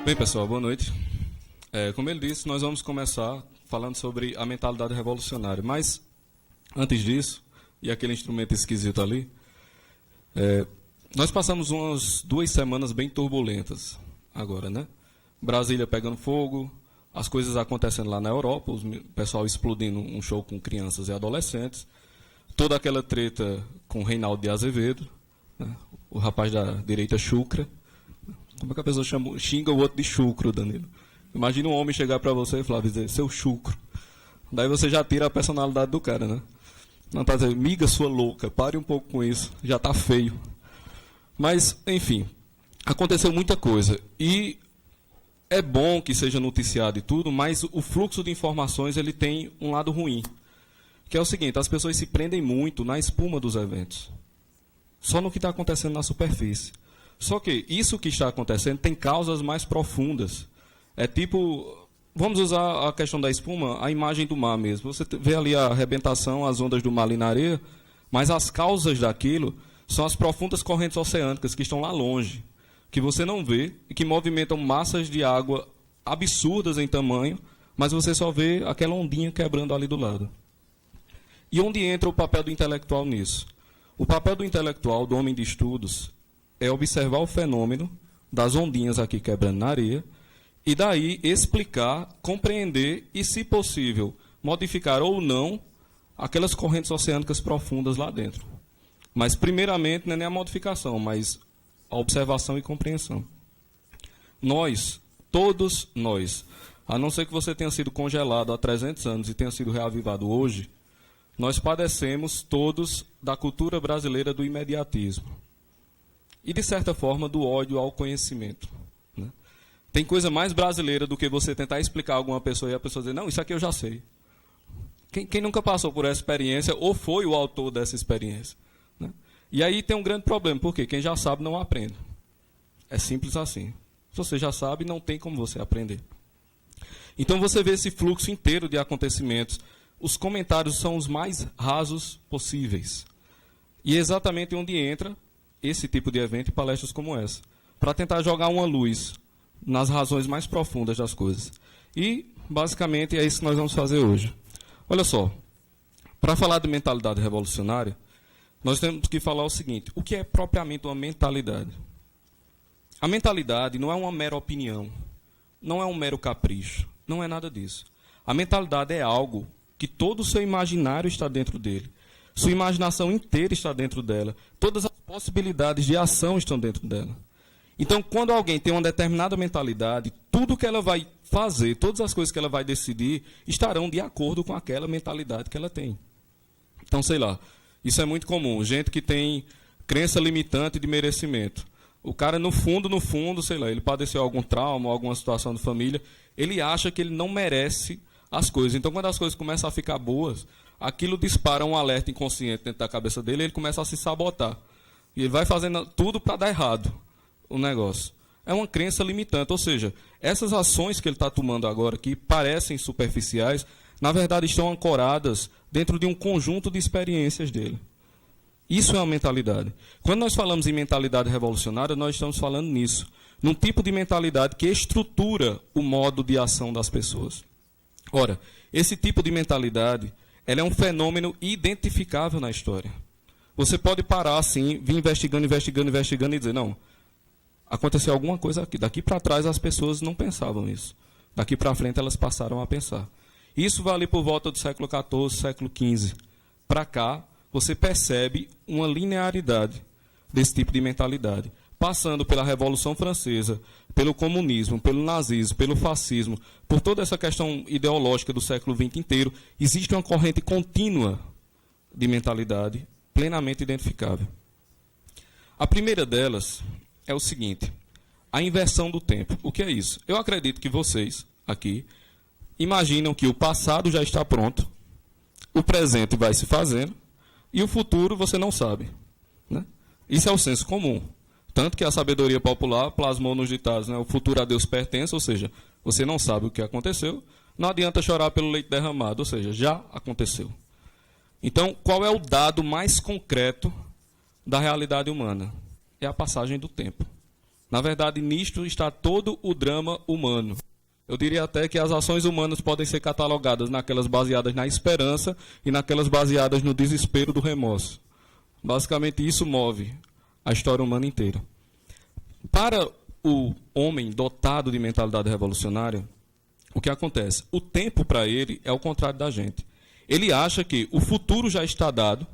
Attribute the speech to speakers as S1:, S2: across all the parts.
S1: Bem, pessoal, boa noite. Como ele disse, nós vamos começar falando sobre a mentalidade revolucionária. Mas, antes disso, e aquele instrumento esquisito ali, nós passamos umas 2 semanas bem turbulentas agora, né? Brasília pegando fogo, as coisas acontecendo lá na Europa, o pessoal explodindo um show com crianças e adolescentes, toda aquela treta com o Reinaldo de Azevedo, né? O rapaz da direita chucra. Como é que a pessoa xinga o outro de chucro, Danilo? Imagina um homem chegar para você e falar, dizer, seu chucro. Daí você já tira a personalidade do cara, né? Não tá dizendo, miga sua louca, pare um pouco com isso, já tá feio. Mas, enfim, aconteceu muita coisa. E é bom que seja noticiado e tudo, mas o fluxo de informações ele tem um lado ruim. Que é o seguinte, as pessoas se prendem muito na espuma dos eventos. Só no que está acontecendo na superfície. Só que isso que está acontecendo tem causas mais profundas. É tipo, vamos usar a questão da espuma, a imagem do mar mesmo. Você vê ali a arrebentação, as ondas do mar ali na areia, mas as causas daquilo são as profundas correntes oceânicas que estão lá longe, que você não vê e que movimentam massas de água absurdas em tamanho, mas você só vê aquela ondinha quebrando ali do lado. E onde entra o papel do intelectual nisso? O papel do intelectual, do homem de estudos, é observar o fenômeno das ondinhas aqui quebrando na areia e daí explicar, compreender e, se possível, modificar ou não aquelas correntes oceânicas profundas lá dentro. Mas, primeiramente, não é nem a modificação, mas a observação e compreensão. Nós, todos nós, a não ser que você tenha sido congelado há 300 anos e tenha sido reavivado hoje, nós padecemos todos da cultura brasileira do imediatismo. E, de certa forma, do ódio ao conhecimento. Né? Tem coisa mais brasileira do que você tentar explicar a alguma pessoa e a pessoa dizer, não, isso aqui eu já sei. Quem nunca passou por essa experiência ou foi o autor dessa experiência? Né? E aí tem um grande problema, porque quem já sabe não aprende. É simples assim. Se você já sabe, não tem como você aprender. Então você vê esse fluxo inteiro de acontecimentos. Os comentários são os mais rasos possíveis. E é exatamente onde entra esse tipo de evento e palestras como essa, para tentar jogar uma luz nas razões mais profundas das coisas. E, basicamente, é isso que nós vamos fazer hoje. Olha só, para falar de mentalidade revolucionária, nós temos que falar o seguinte, o que é propriamente uma mentalidade? A mentalidade não é uma mera opinião, não é um mero capricho, não é nada disso. A mentalidade é algo que todo o seu imaginário está dentro dele. Sua imaginação inteira está dentro dela. Todas as possibilidades de ação estão dentro dela. Então, quando alguém tem uma determinada mentalidade, tudo que ela vai fazer, todas as coisas que ela vai decidir, estarão de acordo com aquela mentalidade que ela tem. Então, sei lá, isso é muito comum. Gente que tem crença limitante de merecimento. O cara, no fundo, sei lá, ele padeceu algum trauma, alguma situação de família, ele acha que ele não merece as coisas. Então, quando as coisas começam a ficar boas, aquilo dispara um alerta inconsciente dentro da cabeça dele e ele começa a se sabotar. E ele vai fazendo tudo para dar errado o negócio. É uma crença limitante. Ou seja, essas ações que ele está tomando agora, que parecem superficiais, na verdade estão ancoradas dentro de um conjunto de experiências dele. Isso é uma mentalidade. Quando nós falamos em mentalidade revolucionária, nós estamos falando nisso. Num tipo de mentalidade que estrutura o modo de ação das pessoas. Ora, esse tipo de mentalidade ela é um fenômeno identificável na história. Você pode parar assim, vir investigando e dizer, não, aconteceu alguma coisa aqui. Daqui para trás as pessoas não pensavam isso. Daqui para frente elas passaram a pensar. Isso vale por volta do século XIV, século XV. Para cá, você percebe uma linearidade desse tipo de mentalidade. Passando pela Revolução Francesa, pelo comunismo, pelo nazismo, pelo fascismo, por toda essa questão ideológica do século XX inteiro, existe uma corrente contínua de mentalidade plenamente identificável. A primeira delas é o seguinte, a inversão do tempo. O que é isso? Eu acredito que vocês, aqui, imaginam que o passado já está pronto, o presente vai se fazendo, e o futuro você não sabe. Né? Isso é o senso comum. Tanto que a sabedoria popular plasmou nos ditados, né? O futuro a Deus pertence, ou seja, você não sabe o que aconteceu, não adianta chorar pelo leite derramado, ou seja, já aconteceu. Então, qual é o dado mais concreto da realidade humana? É a passagem do tempo. Na verdade, nisto está todo o drama humano. Eu diria até que as ações humanas podem ser catalogadas naquelas baseadas na esperança e naquelas baseadas no desespero do remorso. Basicamente, isso move a história humana inteira. Para o homem dotado de mentalidade revolucionária, o que acontece? O tempo para ele é o contrário da gente. Ele acha que o futuro já está dado,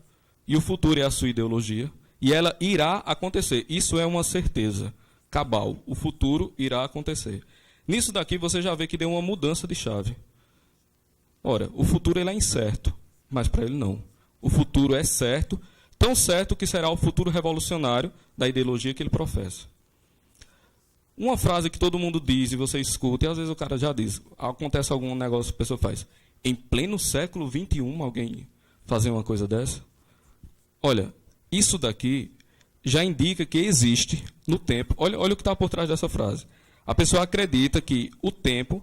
S1: e o futuro é a sua ideologia, e ela irá acontecer. Isso é uma certeza cabal. O futuro irá acontecer. Nisso daqui você já vê que deu uma mudança de chave. Ora, o futuro ele é incerto, mas para ele não. O futuro é certo, tão certo que será o futuro revolucionário da ideologia que ele professa. Uma frase que todo mundo diz e você escuta, e às vezes o cara já diz, acontece algum negócio, a pessoa faz. Em pleno século XXI, alguém fazer uma coisa dessa? Olha, isso daqui já indica que existe no tempo. Olha o que está por trás dessa frase. A pessoa acredita que o tempo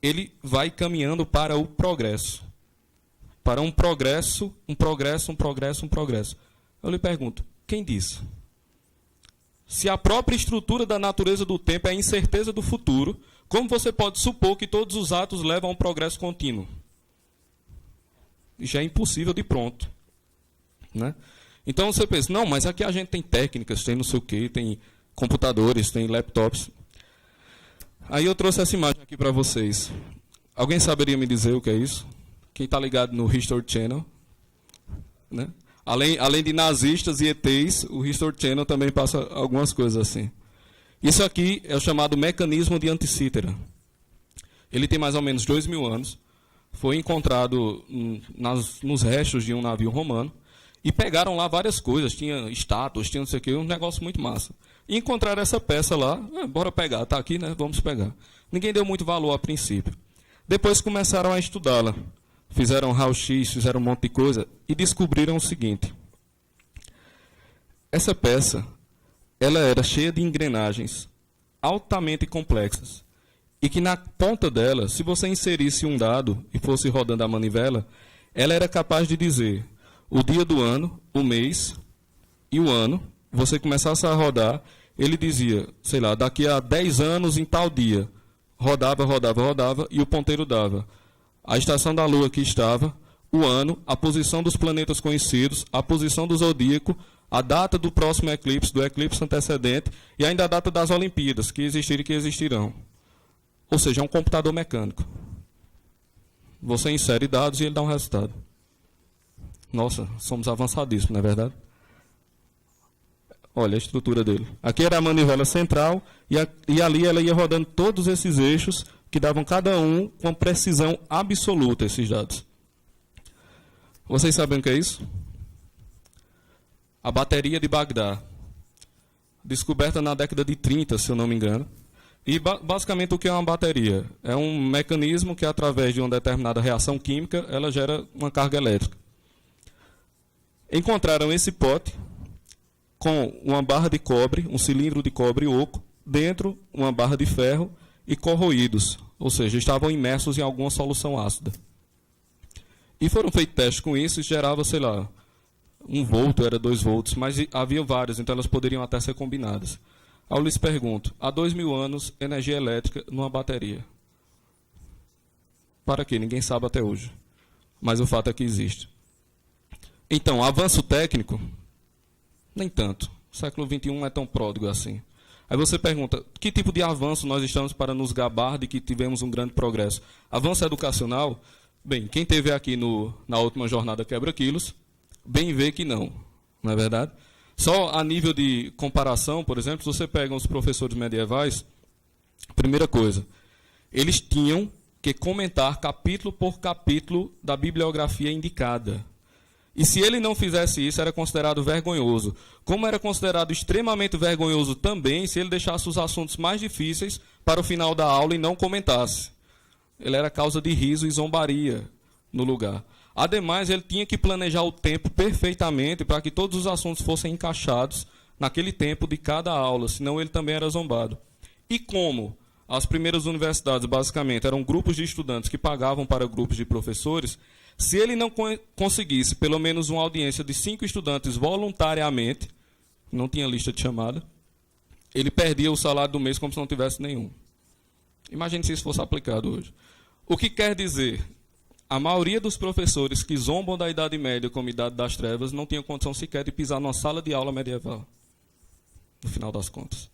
S1: ele vai caminhando para o progresso. Para um progresso, um progresso, um progresso, um progresso. Eu lhe pergunto, quem disse? Se a própria estrutura da natureza do tempo é a incerteza do futuro, como você pode supor que todos os atos levam a um progresso contínuo? Já é impossível de pronto. Né? Então você pensa, não, mas aqui a gente tem técnicas, tem não sei o quê, tem computadores, tem laptops. Aí eu trouxe essa imagem aqui para vocês. Alguém saberia me dizer o que é isso? Quem está ligado no History Channel? Né? Além de nazistas e ETs, o History Channel também passa algumas coisas assim. Isso aqui é o chamado mecanismo de Anticítera. Ele tem mais ou menos 2.000 anos. Foi encontrado nos restos de um navio romano. E pegaram lá várias coisas. Tinha estátuas, tinha não sei o quê, um negócio muito massa. E encontraram essa peça lá. Bora pegar, está aqui, né? Vamos pegar. Ninguém deu muito valor a princípio. Depois começaram a estudá-la. Fizeram raio-x, fizeram um monte de coisa e descobriram o seguinte. Essa peça, ela era cheia de engrenagens altamente complexas e que na ponta dela, se você inserisse um dado e fosse rodando a manivela, ela era capaz de dizer o dia do ano, o mês e o ano. Você começasse a rodar, ele dizia, sei lá, daqui a 10 anos em tal dia. Rodava, rodava, rodava e o ponteiro dava a estação da Lua que estava, o ano, a posição dos planetas conhecidos, a posição do zodíaco, a data do próximo eclipse, do eclipse antecedente, e ainda a data das Olimpíadas, que existiram e que existirão. Ou seja, é um computador mecânico. Você insere dados e ele dá um resultado. Nossa, somos avançadíssimos, não é verdade? Olha a estrutura dele. Aqui era a manivela central, e ali ela ia rodando todos esses eixos, que davam cada um com precisão absoluta esses dados. Vocês sabem o que é isso? A bateria de Bagdá. Descoberta na década de 30, se eu não me engano. E basicamente o que é uma bateria? É um mecanismo que através de uma determinada reação química, ela gera uma carga elétrica. Encontraram esse pote com uma barra de cobre, um cilindro de cobre oco, dentro uma barra de ferro e corroídos, ou seja, estavam imersos em alguma solução ácida. E foram feitos testes com isso e gerava, sei lá, 1 volt, era 2 volts, mas havia vários, então elas poderiam até ser combinadas. Aí eu lhes pergunto, há 2.000 anos, energia elétrica numa bateria. Para quê? Ninguém sabe até hoje. Mas o fato é que existe. Então, avanço técnico? Nem tanto. O século XXI não é tão pródigo assim. Aí você pergunta, que tipo de avanço nós estamos para nos gabar de que tivemos um grande progresso? Avanço educacional? Bem, quem esteve aqui na última jornada Quebra Quilos, bem vê que não é verdade? Só a nível de comparação, por exemplo, se você pega os professores medievais, primeira coisa, eles tinham que comentar capítulo por capítulo da bibliografia indicada. E se ele não fizesse isso, era considerado vergonhoso. Como era considerado extremamente vergonhoso também se ele deixasse os assuntos mais difíceis para o final da aula e não comentasse. Ele era causa de riso e zombaria no lugar. Ademais, ele tinha que planejar o tempo perfeitamente para que todos os assuntos fossem encaixados naquele tempo de cada aula, senão ele também era zombado. E como as primeiras universidades, basicamente, eram grupos de estudantes que pagavam para grupos de professores, se ele não conseguisse pelo menos uma audiência de 5 estudantes voluntariamente, não tinha lista de chamada, ele perdia o salário do mês como se não tivesse nenhum. Imagine se isso fosse aplicado hoje. O que quer dizer? A maioria dos professores que zombam da Idade Média como Idade das Trevas não tinham condição sequer de pisar numa sala de aula medieval, no final das contas.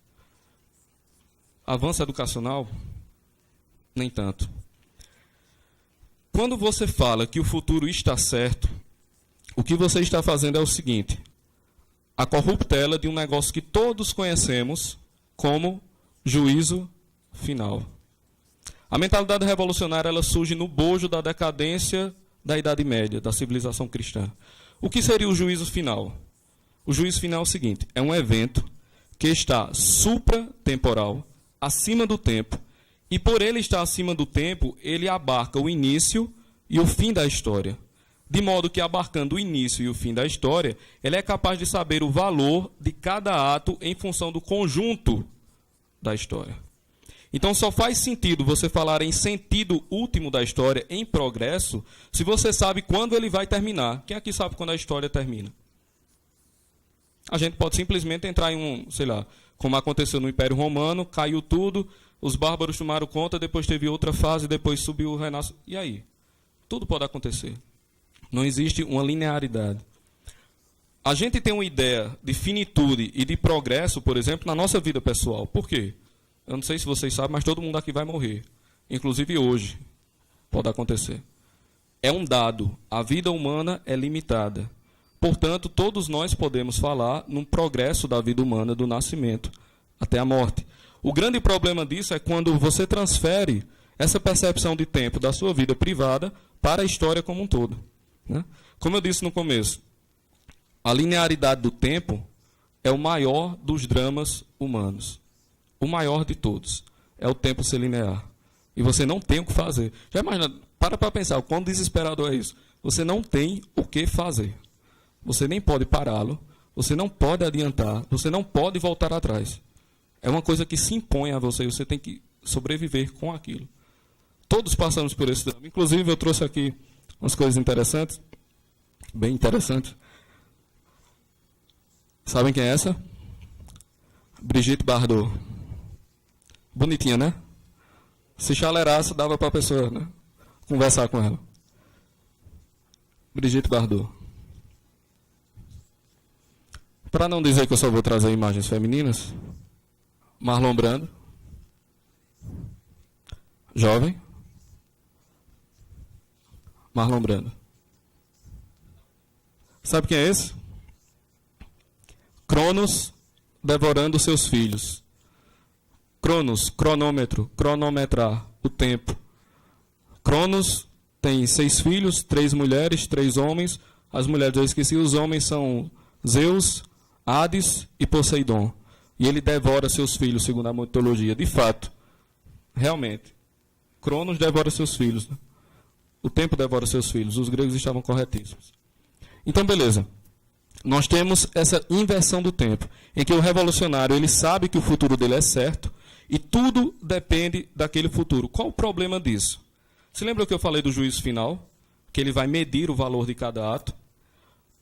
S1: Avanço educacional? Nem tanto. Quando você fala que o futuro está certo, o que você está fazendo é o seguinte: a corruptela de um negócio que todos conhecemos como juízo final. A mentalidade revolucionária ela surge no bojo da decadência da Idade Média, da civilização cristã. O que seria o juízo final? O juízo final é o seguinte: é um evento que está supratemporal, acima do tempo, e por ele estar acima do tempo, ele abarca o início e o fim da história. De modo que, abarcando o início e o fim da história, ele é capaz de saber o valor de cada ato em função do conjunto da história. Então, só faz sentido você falar em sentido último da história, em progresso, se você sabe quando ele vai terminar. Quem aqui sabe quando a história termina? A gente pode simplesmente entrar em um, sei lá, como aconteceu no Império Romano, caiu tudo, os bárbaros tomaram conta, depois teve outra fase, depois subiu o renascimento. E aí? Tudo pode acontecer. Não existe uma linearidade. A gente tem uma ideia de finitude e de progresso, por exemplo, na nossa vida pessoal. Por quê? Eu não sei se vocês sabem, mas todo mundo aqui vai morrer. Inclusive hoje. Pode acontecer. É um dado. A vida humana é limitada. Portanto, todos nós podemos falar num progresso da vida humana, do nascimento até a morte. O grande problema disso é quando você transfere essa percepção de tempo da sua vida privada para a história como um todo. Né? Como eu disse no começo, a linearidade do tempo é o maior dos dramas humanos. O maior de todos é o tempo ser linear. E você não tem o que fazer. Já imagina, para pensar, o quão desesperador é isso. Você não tem o que fazer. Você nem pode pará-lo, você não pode adiantar, você não pode voltar atrás. É uma coisa que se impõe a você e você tem que sobreviver com aquilo. Todos passamos por esse drama. Inclusive, eu trouxe aqui umas coisas interessantes, bem interessantes. Sabem quem é essa? Brigitte Bardot. Bonitinha, né? Se chalerasse, dava para a pessoa, né, conversar com ela. Brigitte Bardot. Para não dizer que eu só vou trazer imagens femininas, Marlon Brando, jovem, Marlon Brando. Sabe quem é esse? Cronos devorando seus filhos. Cronos, cronômetro, cronometrar, o tempo. Cronos tem 6 filhos, 3 mulheres, 3 homens. As mulheres eu esqueci, os homens são Zeus, Hades e Poseidon. E ele devora seus filhos, segundo a mitologia. De fato, realmente, Cronos devora seus filhos. Né? O tempo devora seus filhos. Os gregos estavam corretíssimos. Então, beleza. Nós temos essa inversão do tempo, em que o revolucionário ele sabe que o futuro dele é certo e tudo depende daquele futuro. Qual o problema disso? Se lembra que eu falei do juízo final? Que ele vai medir o valor de cada ato.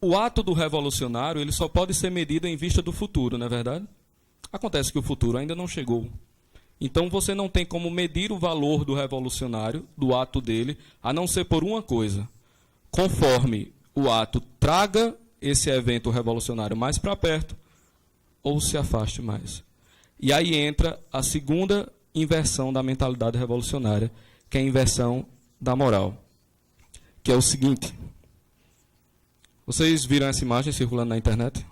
S1: O ato do revolucionário ele só pode ser medido em vista do futuro, não é verdade? Acontece que o futuro ainda não chegou. Então você não tem como medir o valor do revolucionário, do ato dele, a não ser por uma coisa. Conforme o ato traga esse evento revolucionário mais para perto, ou se afaste mais. E aí entra a segunda inversão da mentalidade revolucionária, que é a inversão da moral. Que é o seguinte. Vocês viram essa imagem circulando na internet?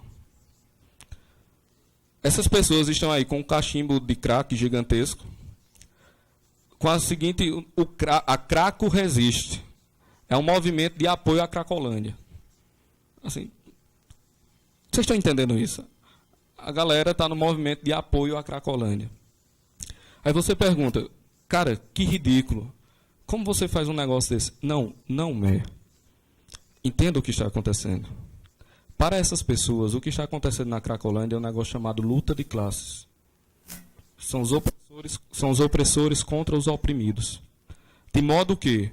S1: Essas pessoas estão aí com um cachimbo de crack gigantesco, com a seguinte, a Craco Resiste. É um movimento de apoio à Cracolândia. Assim, vocês estão entendendo isso? A galera está no movimento de apoio à Cracolândia. Aí você pergunta, cara, que ridículo. Como você faz um negócio desse? Não é. Entenda o que está acontecendo. Para essas pessoas, o que está acontecendo na Cracolândia é um negócio chamado luta de classes. São os opressores contra os oprimidos. De modo que,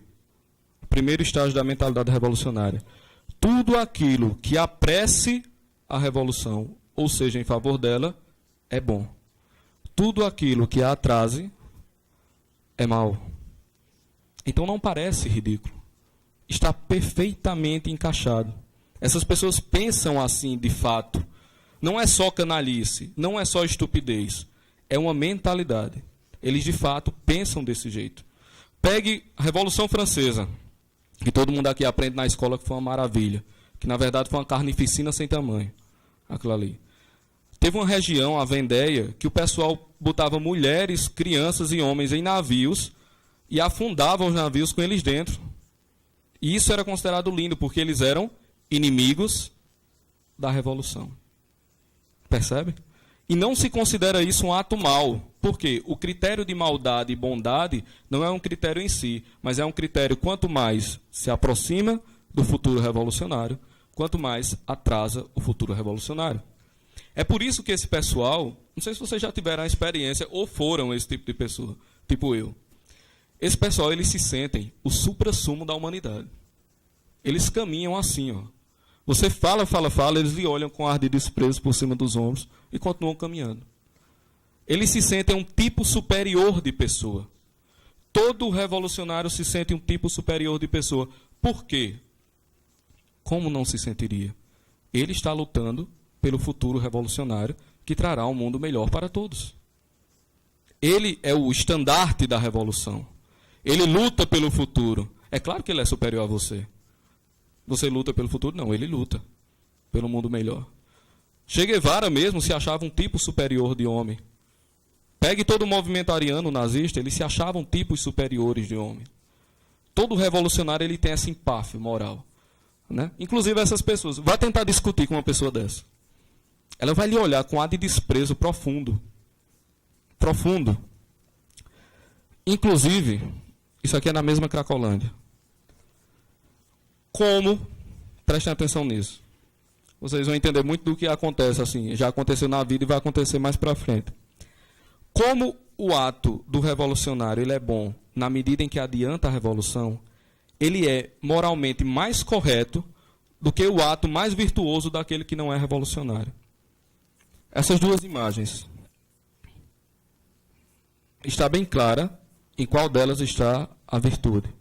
S1: primeiro estágio da mentalidade revolucionária, tudo aquilo que apresse a revolução, ou seja, em favor dela, é bom. tudo aquilo que a atrase é mal. Então não parece ridículo. Está perfeitamente encaixado. Essas pessoas pensam assim de fato. Não é só canalice, não é só estupidez. É uma mentalidade. Eles de fato pensam desse jeito. Pegue a Revolução Francesa, que todo mundo aqui aprende na escola que foi uma maravilha. Que na verdade foi uma carnificina sem tamanho. Aquilo ali. Teve uma região, a Vendéia, que o pessoal botava mulheres, crianças e homens em navios e afundava os navios com eles dentro. E isso era considerado lindo, porque eles eram inimigos da revolução. Percebe? E não se considera isso um ato mau. Por quê? O critério de maldade e bondade não é um critério em si, mas é um critério quanto mais se aproxima do futuro revolucionário, quanto mais atrasa o futuro revolucionário. É por isso que esse pessoal, não sei se vocês já tiveram a experiência ou foram esse tipo de pessoa, tipo eu. Esse pessoal, eles se sentem o suprassumo da humanidade. Eles caminham assim, ó. Você fala, eles lhe olham com ar de desprezo por cima dos ombros e continuam caminhando. Eles se sentem um tipo superior de pessoa. Todo revolucionário se sente um tipo superior de pessoa. Por quê? Como não se sentiria? Ele está lutando pelo futuro revolucionário que trará um mundo melhor para todos. Ele é o estandarte da revolução. Ele luta pelo futuro. É claro que ele é superior a você. Você luta pelo futuro? Não, ele luta pelo mundo melhor. Che Guevara mesmo se achava um tipo superior de homem. Pegue todo o movimento ariano nazista, eles se achavam tipos superiores de homem. Todo revolucionário ele tem essa empáfia moral. Né? Inclusive essas pessoas. Vá tentar discutir com uma pessoa dessa. Ela vai lhe olhar com ar de desprezo profundo. Profundo. Inclusive, isso aqui é na mesma Cracolândia. Como? Prestem atenção nisso. Vocês vão entender muito do que acontece assim. Já aconteceu na vida e vai acontecer mais para frente. Como o ato do revolucionário ele é bom na medida em que adianta a revolução, ele é moralmente mais correto do que o ato mais virtuoso daquele que não é revolucionário. Essas duas imagens. Está bem clara em qual delas está a virtude.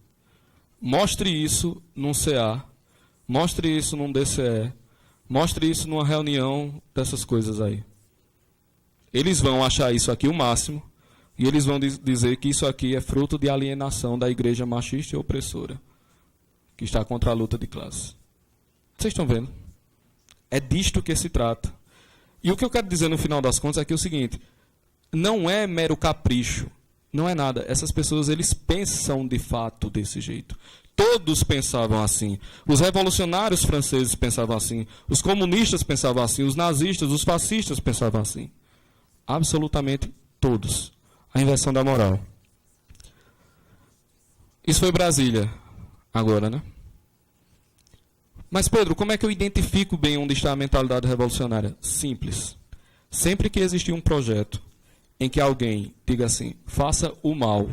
S1: Mostre isso num CA, mostre isso num DCE, mostre isso numa reunião dessas coisas aí. Eles vão achar isso aqui o máximo, e eles vão dizer que isso aqui é fruto de alienação da igreja machista e opressora, que está contra a luta de classe. Vocês estão vendo? É disto que se trata. E o que eu quero dizer no final das contas é que é o seguinte, não é mero capricho, não é nada. Essas pessoas, eles pensam de fato desse jeito. Todos pensavam assim. Os revolucionários franceses pensavam assim. Os comunistas pensavam assim. Os nazistas, os fascistas pensavam assim. Absolutamente todos. A inversão da moral. Isso foi Brasília. Agora, né? Mas, Pedro, como é que eu identifico bem onde está a mentalidade revolucionária? Simples. Sempre que existir um projeto em que alguém diga assim, faça o mal,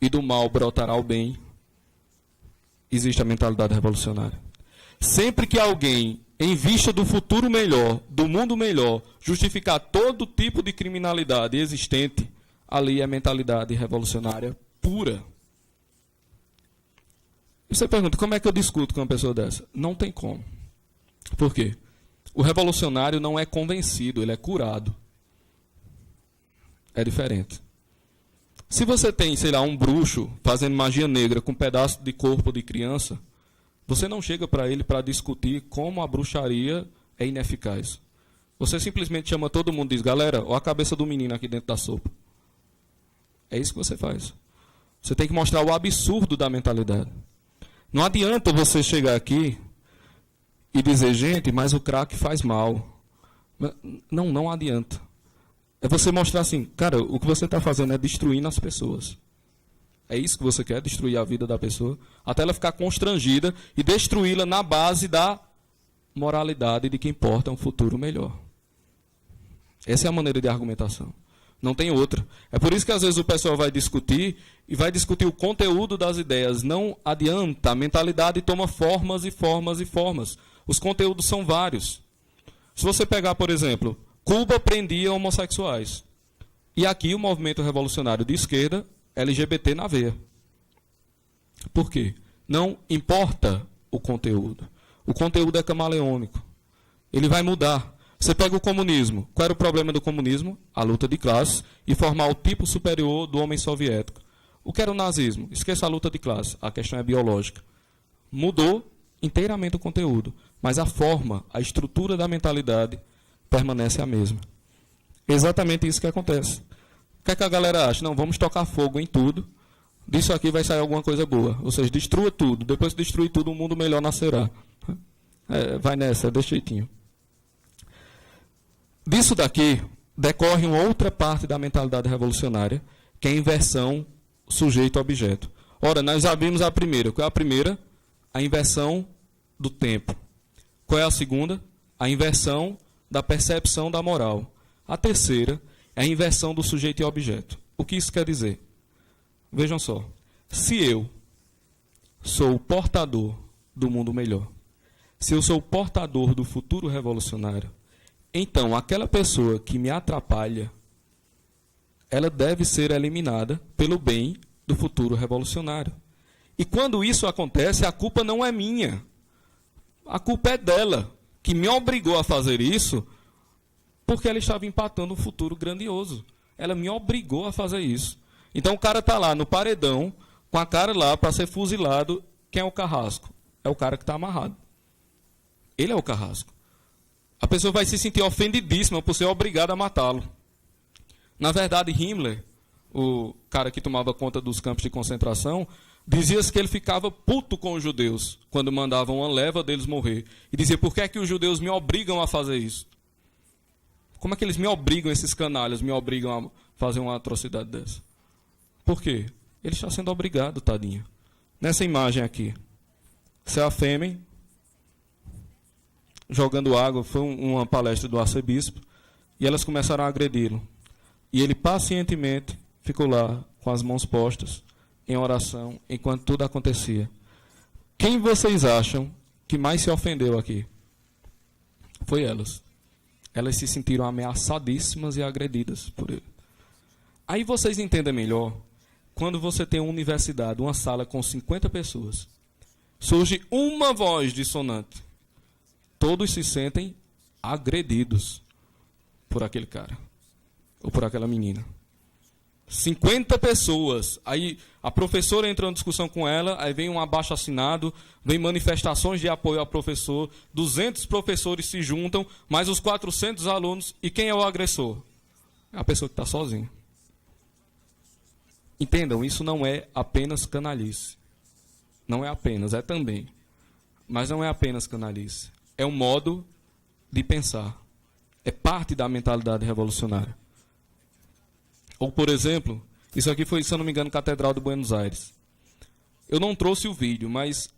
S1: e do mal brotará o bem, existe a mentalidade revolucionária. Sempre que alguém, em vista do futuro melhor, do mundo melhor, justificar todo tipo de criminalidade existente, ali é a mentalidade revolucionária pura. E você pergunta, como é que eu discuto com uma pessoa dessa? Não tem como. Por quê? O revolucionário não é convencido, ele é curado. É diferente. Se você tem, sei lá, um bruxo fazendo magia negra com um pedaço de corpo de criança, você não chega para ele para discutir como a bruxaria é ineficaz. Você simplesmente chama todo mundo e diz, galera, olha a cabeça do menino aqui dentro da sopa. É isso que você faz. Você tem que mostrar o absurdo da mentalidade. Não adianta você chegar aqui e dizer, gente, mas o crack faz mal. Não adianta. É você mostrar assim, cara, o que você está fazendo é destruindo as pessoas. É isso que você quer, destruir a vida da pessoa, até ela ficar constrangida e destruí-la na base da moralidade de que importa um futuro melhor. Essa é a maneira de argumentação. Não tem outra. É por isso que às vezes o pessoal vai discutir e vai discutir o conteúdo das ideias. Não adianta, a mentalidade toma formas e formas e formas. Os conteúdos são vários. Se você pegar, por exemplo, Cuba prendia homossexuais. E aqui o movimento revolucionário de esquerda, LGBT na veia. Por quê? Não importa o conteúdo. O conteúdo é camaleônico. Ele vai mudar. Você pega o comunismo. Qual era o problema do comunismo? A luta de classes e formar o tipo superior do homem soviético. O que era o nazismo? Esqueça a luta de classe. A questão é biológica. Mudou inteiramente o conteúdo. Mas a forma, a estrutura da mentalidade permanece a mesma. Exatamente isso que acontece. O que é que a galera acha? Não, vamos tocar fogo em tudo. Disso aqui vai sair alguma coisa boa. Ou seja, destrua tudo. Depois que destruir tudo, um mundo melhor nascerá. Vai nessa, desse jeitinho. Disso daqui, decorre uma outra parte da mentalidade revolucionária, que é a inversão sujeito-objeto. Ora, nós já vimos a primeira. Qual é a primeira? A inversão do tempo. Qual é a segunda? A inversão da percepção da moral. A terceira é a inversão do sujeito e objeto. O que isso quer dizer? Vejam só. Se eu sou o portador do mundo melhor, se eu sou o portador do futuro revolucionário, então aquela pessoa que me atrapalha, ela deve ser eliminada pelo bem do futuro revolucionário. E quando isso acontece, a culpa não é minha. A culpa é dela, que me obrigou a fazer isso, porque ela estava empatando um futuro grandioso. Ela me obrigou a fazer isso. Então o cara está lá no paredão, com a cara lá para ser fuzilado. Quem é o carrasco? É o cara que está amarrado. Ele é o carrasco. A pessoa vai se sentir ofendidíssima por ser obrigada a matá-lo. Na verdade, Himmler, o cara que tomava conta dos campos de concentração, dizia que ele ficava puto com os judeus quando mandavam uma leva deles morrer. E dizia, por que é que os judeus me obrigam a fazer isso? Como é que eles me obrigam, esses canalhas, me obrigam a fazer uma atrocidade dessa? Por quê? Ele está sendo obrigado, tadinho. Nessa imagem aqui, Céu Fêmea, jogando água, foi uma palestra do arcebispo, e elas começaram a agredi-lo. E ele pacientemente ficou lá, com as mãos postas, em oração, enquanto tudo acontecia. Quem vocês acham que mais se ofendeu aqui? Foi elas. Elas se sentiram ameaçadíssimas e agredidas por ele. Aí vocês entendem melhor, quando você tem uma universidade, uma sala com 50 pessoas, surge uma voz dissonante. Todos se sentem agredidos por aquele cara, ou por aquela menina. 50 pessoas, aí a professora entra em discussão com ela, aí vem um abaixo-assinado, vem manifestações de apoio ao professor, 200 professores se juntam, mais os 400 alunos, e quem é o agressor? É a pessoa que está sozinha. Entendam, isso não é apenas canalice. Não é apenas, é também. Mas não é apenas canalice. É um modo de pensar. É parte da mentalidade revolucionária. Ou, por exemplo, isso aqui foi, se eu não me engano, Catedral de Buenos Aires. Eu não trouxe o vídeo, mas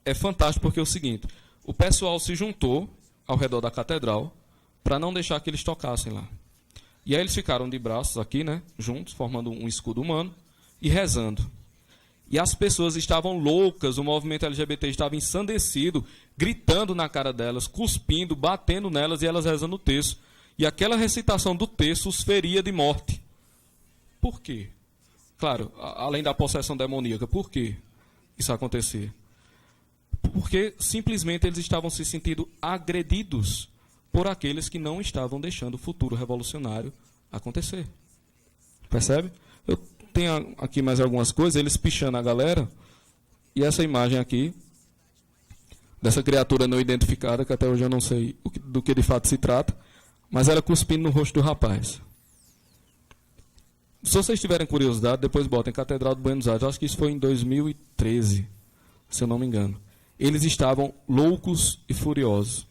S1: é fantástico porque é o seguinte, o pessoal se juntou ao redor da catedral para não deixar que eles tocassem lá. E aí eles ficaram de braços aqui, né, juntos, formando um escudo humano, e rezando. E as pessoas estavam loucas, o movimento LGBT estava ensandecido, gritando na cara delas, cuspindo, batendo nelas e elas rezando o texto. E aquela recitação do texto os feria de morte. Por quê? Claro, além da possessão demoníaca, por que isso acontecia? Porque simplesmente eles estavam se sentindo agredidos por aqueles que não estavam deixando o futuro revolucionário acontecer. Percebe? Eu tenho aqui mais algumas coisas, eles pichando a galera, e essa imagem aqui, dessa criatura não identificada, que até hoje eu não sei do que de fato se trata, mas ela cuspindo no rosto do rapaz. Se vocês tiverem curiosidade, depois botem Catedral de Buenos Aires. Eu acho que isso foi em 2013, se eu não me engano. Eles estavam loucos e furiosos.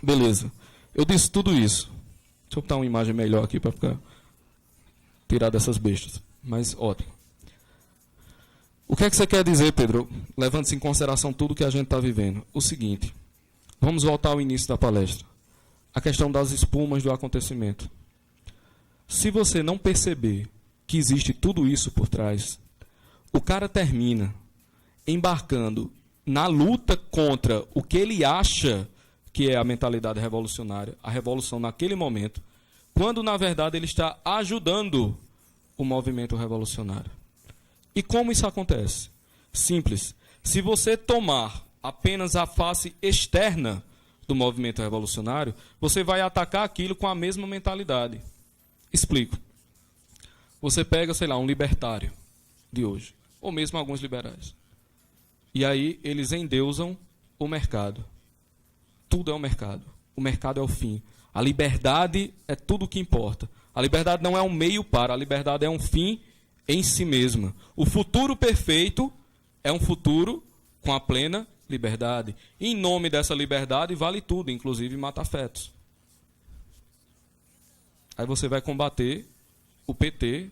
S1: Beleza. Eu disse tudo isso. Deixa eu botar uma imagem melhor aqui para ficar tirar dessas bestas. Mas ótimo. O que é que você quer dizer, Pedro? Levando-se em consideração tudo que a gente está vivendo. O seguinte. Vamos voltar ao início da palestra. A questão das espumas do acontecimento. Se você não perceber que existe tudo isso por trás, o cara termina embarcando na luta contra o que ele acha que é a mentalidade revolucionária, a revolução naquele momento, quando na verdade ele está ajudando o movimento revolucionário. E como isso acontece? Simples. Se você tomar apenas a face externa do movimento revolucionário, você vai atacar aquilo com a mesma mentalidade. Explico. Você pega, sei lá, um libertário de hoje, ou mesmo alguns liberais. E aí eles endeusam o mercado. Tudo é o mercado. O mercado é o fim. A liberdade é tudo o que importa. A liberdade não é um meio para, a liberdade é um fim em si mesma. O futuro perfeito é um futuro com a plena liberdade. Em nome dessa liberdade vale tudo, inclusive mata-fetos. Aí você vai combater o PT,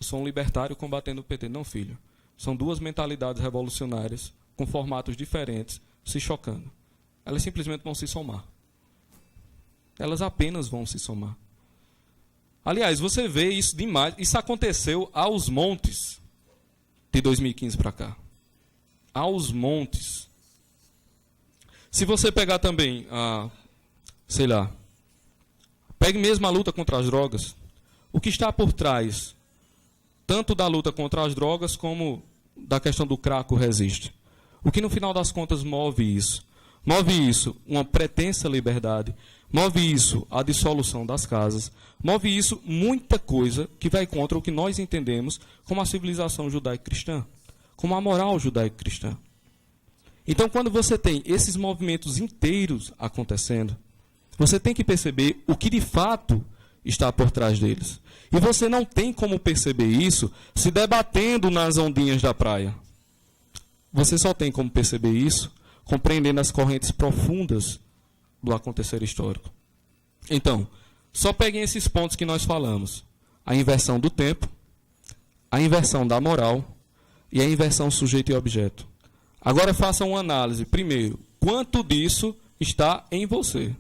S1: eu sou um libertário combatendo o PT. Não, filho. São duas mentalidades revolucionárias com formatos diferentes se chocando. Elas simplesmente vão se somar. Elas apenas vão se somar. Aliás, você vê isso demais. Isso aconteceu aos montes de 2015 para cá. Aos montes. Se você pegar também, sei lá, pegue mesmo a luta contra as drogas. O que está por trás, tanto da luta contra as drogas como da questão do crack resiste? O que no final das contas move isso? Move isso uma pretensa liberdade, move isso a dissolução das casas, move isso muita coisa que vai contra o que nós entendemos como a civilização judaico-cristã, como a moral judaico-cristã. Então, quando você tem esses movimentos inteiros acontecendo, você tem que perceber o que de fato está por trás deles. E você não tem como perceber isso se debatendo nas ondinhas da praia. Você só tem como perceber isso compreendendo as correntes profundas do acontecer histórico. Então, só peguem esses pontos que nós falamos. A inversão do tempo, a inversão da moral e a inversão sujeito e objeto. Agora façam uma análise. Primeiro, quanto disso está em você?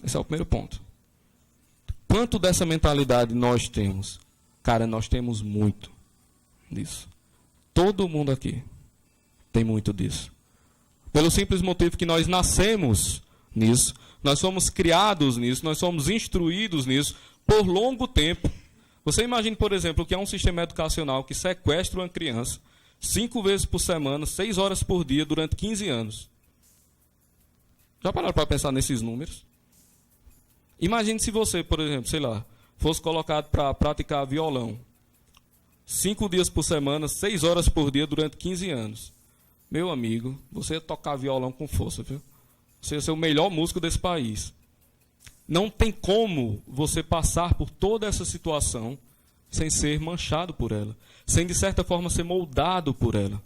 S1: Esse é o primeiro ponto. Quanto dessa mentalidade nós temos? Cara, nós temos muito disso. Todo mundo aqui tem muito disso. Pelo simples motivo que nós nascemos nisso, nós somos criados nisso, nós somos instruídos nisso por longo tempo. Você imagine, por exemplo, que é um sistema educacional que sequestra uma criança 5 vezes por semana, 6 horas por dia, durante 15 anos. Já pararam para pensar nesses números? Imagine se você, por exemplo, sei lá, fosse colocado para praticar violão 5 dias por semana, 6 horas por dia, durante 15 anos. Meu amigo, você ia tocar violão com força, viu? Você ia ser o melhor músico desse país. Não tem como você passar por toda essa situação sem ser manchado por ela, sem, de certa forma, ser moldado por ela.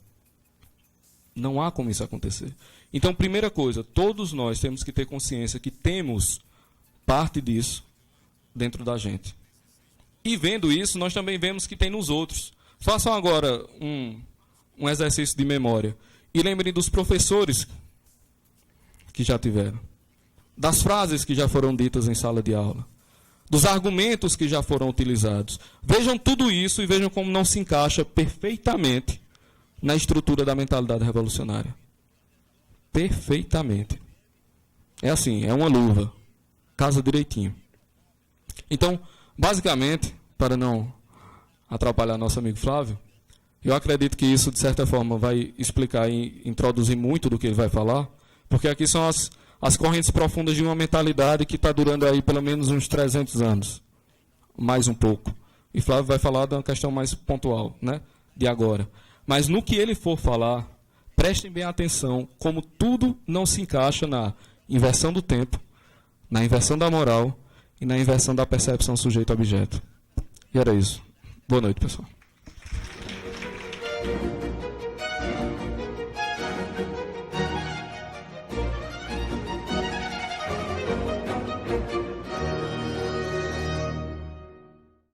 S1: Não há como isso acontecer. Então, primeira coisa, todos nós temos que ter consciência que temos parte disso dentro da gente. E vendo isso, nós também vemos que tem nos outros. Façam agora um exercício de memória. E lembrem dos professores que já tiveram. Das frases que já foram ditas em sala de aula. Dos argumentos que já foram utilizados. Vejam tudo isso e vejam como não se encaixa perfeitamente na estrutura da mentalidade revolucionária. Perfeitamente. É assim, é uma luva. Casa direitinho. Então, basicamente, para não atrapalhar nosso amigo Flávio, eu acredito que isso, de certa forma, vai explicar e introduzir muito do que ele vai falar, porque aqui são as correntes profundas de uma mentalidade que está durando aí pelo menos uns 300 anos, mais um pouco. E Flávio vai falar de uma questão mais pontual, né, de agora. Mas no que ele for falar, prestem bem atenção como tudo não se encaixa na inversão do tempo, na inversão da moral e na inversão da percepção sujeito-objeto. E era isso. Boa noite, pessoal.